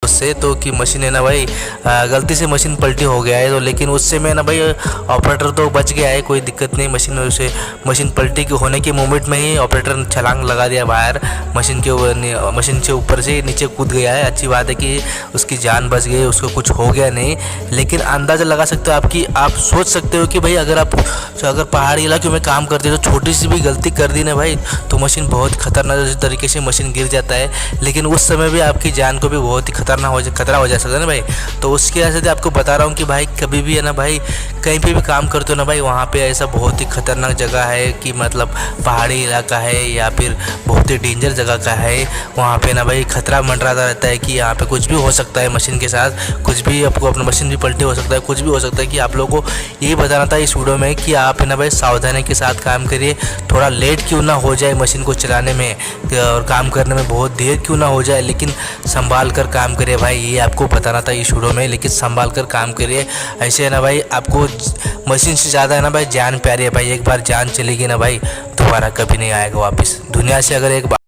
उससे तो कि मशीन है ना भाई, गलती से मशीन पलटी हो गया है। तो लेकिन उससे मैं ना भाई ऑपरेटर तो बच गया है, कोई दिक्कत नहीं। मशीन पलटी के होने के मोमेंट में ही ऑपरेटर ने छलांग लगा दिया बाहर, मशीन से ऊपर से नीचे कूद गया है। अच्छी बात है कि उसकी जान बच गई, उसको कुछ हो गया नहीं। लेकिन अंदाज़ा लगा सकते हो आप सोच सकते हो कि भाई अगर पहाड़ी इलाके में काम करते हो तो छोटी सी भी गलती कर दी ना भाई तो मशीन बहुत खतरनाक तरीके से मशीन गिर जाता है। लेकिन उस समय भी आपकी जान को भी बहुत ही खतरा हो जा सकता है ना भाई। तो उसके वजह से आपको बता रहा हूँ कि भाई कभी भी है ना भाई, कहीं पे भी काम करते हो ना भाई, वहाँ पे ऐसा बहुत ही खतरनाक जगह है कि मतलब पहाड़ी इलाका है या फिर बहुत ही डेंजर जगह का है। वहाँ पे ना भाई खतरा मंडराता रहता है कि यहाँ पे कुछ भी हो सकता है मशीन के साथ, कुछ भी आपको अपना मशीन भी पलटी हो सकता है, कुछ भी हो सकता है। कि आप लोगों को यही बताना था इस वीडियो में कि आप है ना भाई सावधानी के साथ काम करिए। थोड़ा लेट क्यों ना हो जाए मशीन को चलाने में और काम करने में बहुत देर क्यों ना हो जाए, लेकिन संभाल कर काम करिए भाई। ये आपको बताना था इस वीडियो में, लेकिन संभाल कर काम करिए। ऐसे है ना भाई, आपको मशीन से ज़्यादा है ना भाई जान प्यारी है भाई। एक बार जान चलेगी ना भाई दोबारा कभी नहीं आएगा वापस दुनिया से। अगर एक बार